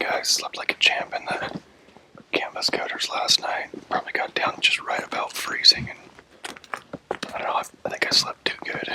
guys. Slept like a champ in the canvas gutters last night. Probably got down just right about freezing, and I don't know, I think I slept too good.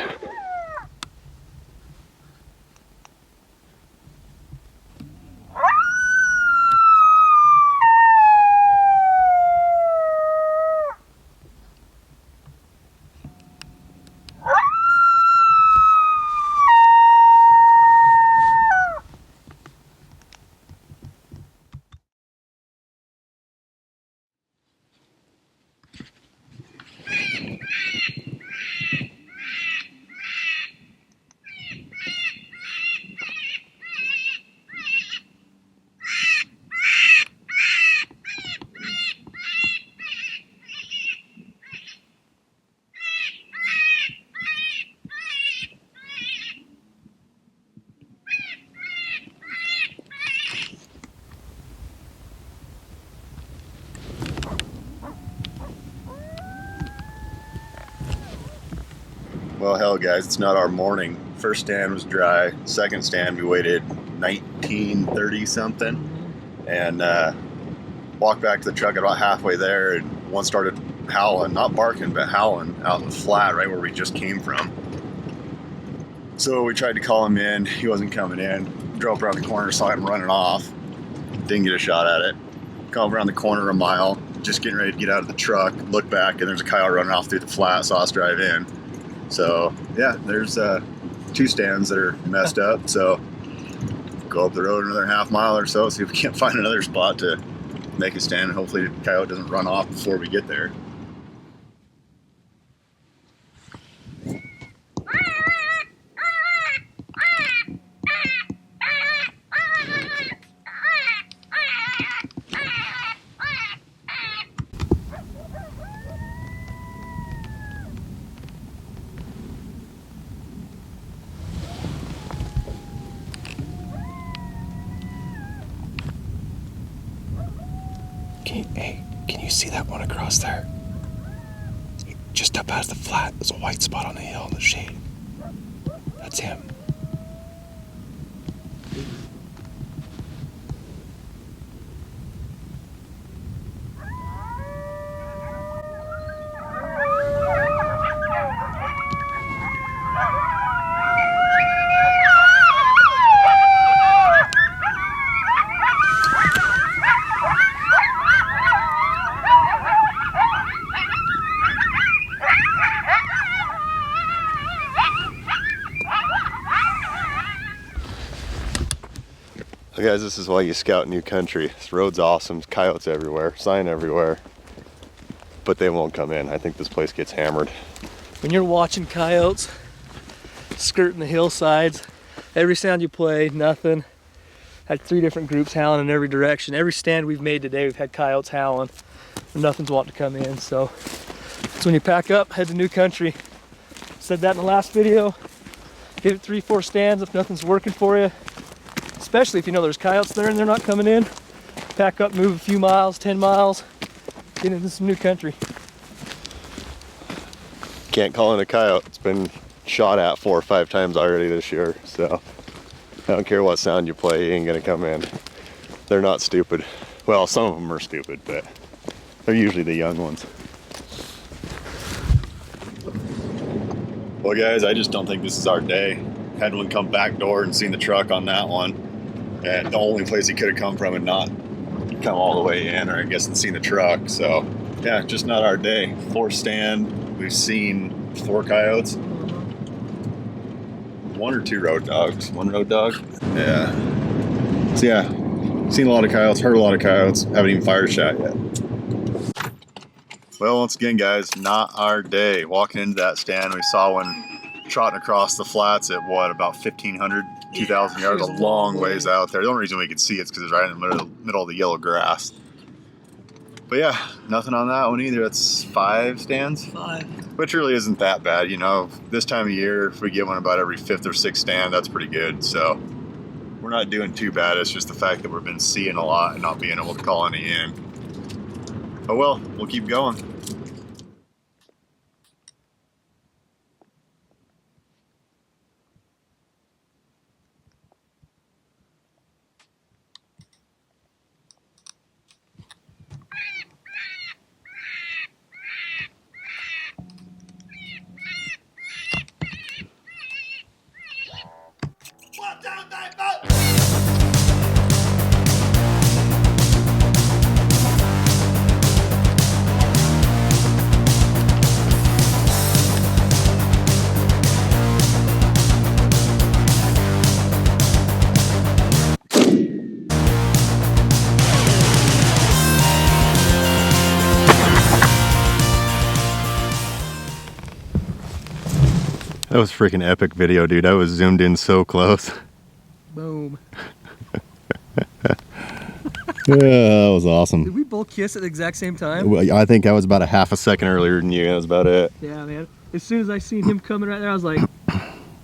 Well, hell, guys, it's not our morning. First stand was dry. Second stand, we waited 19:30 something, and walked back to the truck about halfway there, and one started howling, not barking, but howling out in the flat right where we just came from. So we tried to call him in. He wasn't coming in. Drove around the corner, saw him running off. Didn't get a shot at it. Come around the corner a mile, just getting ready to get out of the truck. Look back, and there's a coyote running off through the flat. Saw us drive in. So yeah, there's 2 stands that are messed up. So go up the road another half mile or so, see if we can't find another spot to make a stand, and hopefully the coyote doesn't run off before we get there. Can you see that one across there? Just up out of the flat, there's a white spot on the hill in the shade. That's him. Well, guys, this is why you scout new country. This road's awesome, coyotes everywhere, sign everywhere, but they won't come in. I think this place gets hammered. When you're watching coyotes skirting the hillsides, every sound you play, nothing. Had 3 different groups howling in every direction. Every stand we've made today, we've had coyotes howling, and nothing's wanting to come in. So when you pack up, head to new country. Said that in the last video. Give it 3-4 stands if nothing's working for you. Especially if you know there's coyotes there and they're not coming in. Pack up, move a few miles, 10 miles, get into some new country. Can't call in a coyote. It's been shot at 4 or 5 times already this year, so I don't care what sound you play, he ain't gonna come in. They're not stupid. Well, some of them are stupid, but they're usually the young ones. Well, guys, I just don't think this is our day. Had one come back door and seen the truck on that one, and the only place he could have come from and not come all the way in, or I guess and seen the truck. So yeah, just not our day. 4 stand, we've seen 4 coyotes, 1 or 2 road dogs. 1 road dog. Yeah. So yeah, seen a lot of coyotes, heard a lot of coyotes, haven't even fired a shot yet. Well, once again, guys, not our day. Walking into that stand, we saw one trotting across the flats at what, about 1,500, 2,000 yards, a long ways out there. The only reason we could see it's because it's right in the middle of the yellow grass. But yeah, nothing on that one either. That's 5 stands? 5. Which really isn't that bad, you know. This time of year, if we get one about every 5th or 6th stand, that's pretty good. So we're not doing too bad. It's just the fact that we've been seeing a lot and not being able to call any in. Oh well, we'll keep going. That was freaking epic video, dude. I was zoomed in so close. Boom. Yeah, that was awesome. Did we both kiss at the exact same time? Well, I think I was about a half a second earlier than you. That was about it. Yeah, man. As soon as I seen him coming right there, I was like,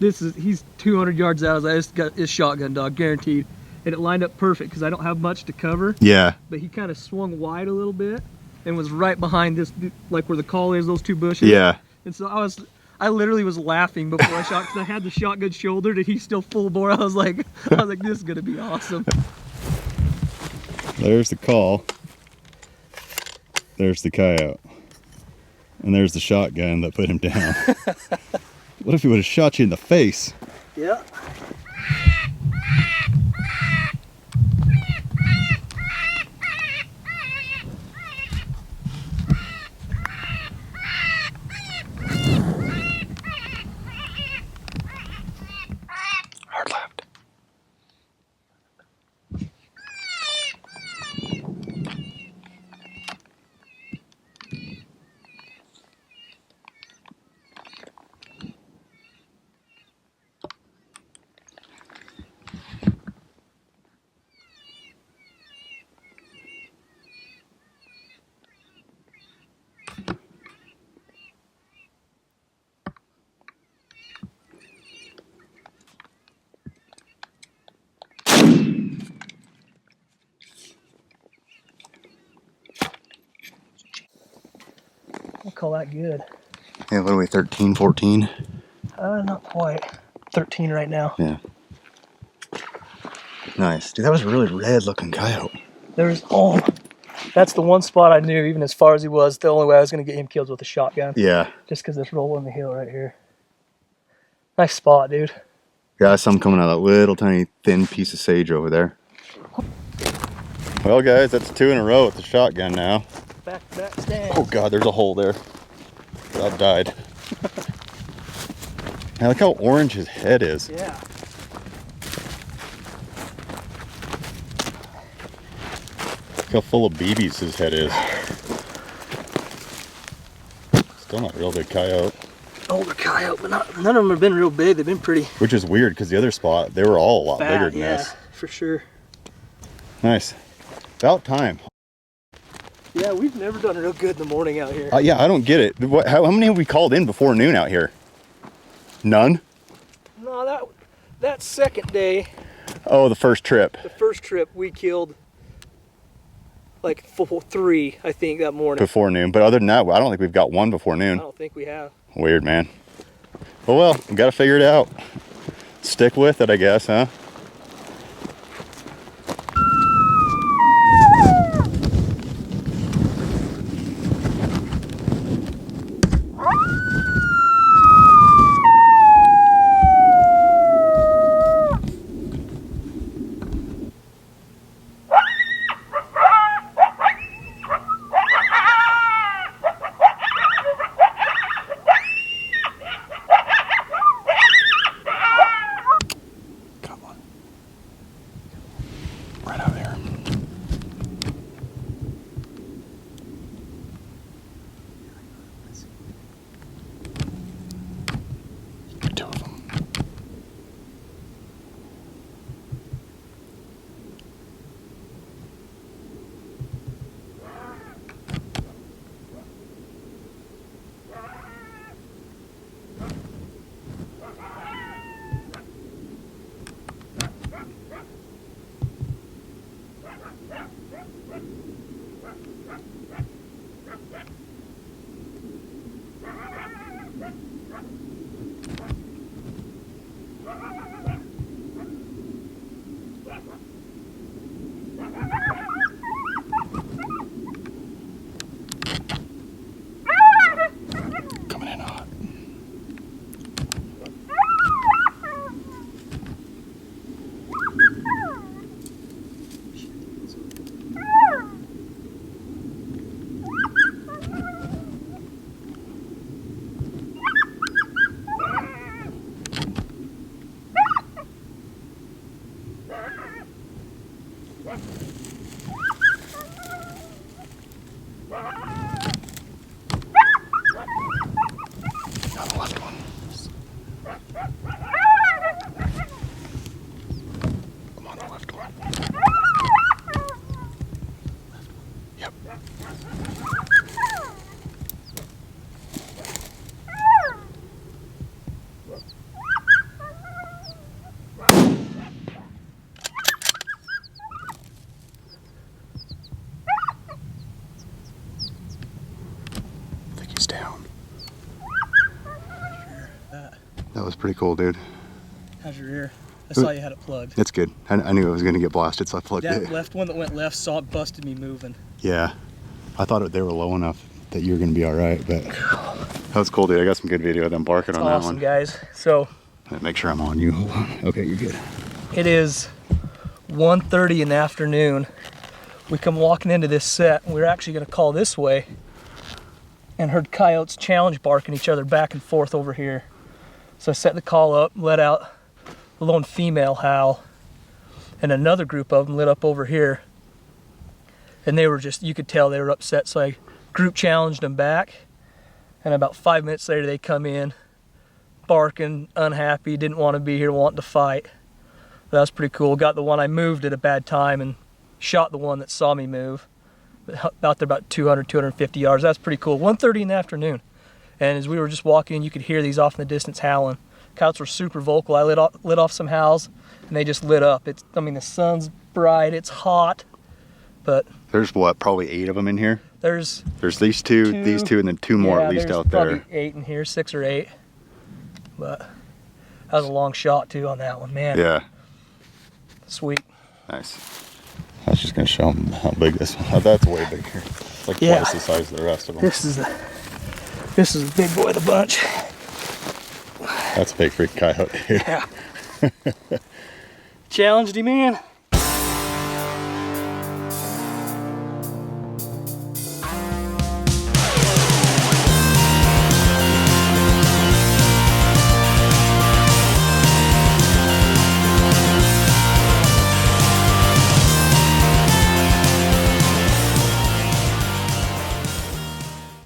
he's 200 yards out. I was like, this got his shotgun dog, guaranteed. And it lined up perfect because I don't have much to cover. Yeah. But he kind of swung wide a little bit and was right behind this, like where the call is, those two bushes. Yeah. And so I literally was laughing before I shot because I had the shotgun shouldered and he's still full bore. I was like, this is gonna be awesome. There's the call. There's the coyote. And there's the shotgun that put him down. What if he would have shot you in the face? Yeah. Hard left. I'll call that good. Yeah, what are we, 13, 14? Not quite. 13 right now. Yeah. Nice. Dude, that was a really red looking coyote. That's the one spot I knew, even as far as he was, the only way I was going to get him killed was with a shotgun. Yeah. Just because it's rolling the hill right here. Nice spot, dude. Yeah, I saw him coming out of that little tiny thin piece of sage over there. Well, guys, that's 2 in a row with the shotgun now. Back to back stand. Oh, God, there's a hole there. That died. Now, look how orange his head is. Yeah. Look how full of BBs his head is. Still not a real big coyote. Older coyote, but none of them have been real big. They've been pretty Which is weird, because the other spot, they were all a lot fat, bigger than yeah, this. for sure. Nice. About time. Yeah, we've never done real good in the morning out here. Yeah, I don't get it. How many have we called in before noon out here? None? No, that second day, Oh, the first trip. the first trip, we killed like 3, I think, that morning. Before noon. But other than that, I don't think we've got one before I noon. don't think we have. Weird, man. Well, we got to figure it out. Stick with it, I guess, huh? Right out there. Two of them. Coming in hot. Got the left one. pretty cool, dude. How's your ear? I saw you had it plugged. It's good. I knew it was going to get blasted, so I plugged That it. left one that went left saw it busted me moving. Yeah. I thought they were low enough that you were going to be all right, but that was cool, dude. I got some good video of them barking on that Awesome, one. guys. So Make sure I'm on you. Hold on. Okay, you're good. it is 1:30 in the afternoon. We come walking into this set. We were actually going to call this way and heard coyotes challenge barking each other back and forth over here. So I set the call up, let out a lone female howl, and another group of them lit up over here. And they were just, you could tell they were upset. So I group challenged them back. And about 5 minutes later, they come in, barking, unhappy, didn't want to be here, wanting to fight. That was pretty cool. Got the one I moved at a bad time and shot the one that saw me move. Out there about 200, 250 yards. That's pretty cool. 1:30 in the afternoon. And as we were just walking, you could hear these off in the distance howling. Coyotes were super vocal. I lit off some howls and they just lit up. I mean, the sun's bright, it's hot, but There's what, probably 8 of them in here? there's these two, these two, and then 2 more yeah, at least there's out there. probably 8 in here, 6 or 8. But that was a long shot too on that one, man. Yeah. Sweet. Nice. I was just going to show them how big this one. Oh, that's way bigger. It's like Yeah. twice the size of the rest of them. This is the big boy of the bunch. That's a big freak coyote, dude. Yeah. Challenged him, man.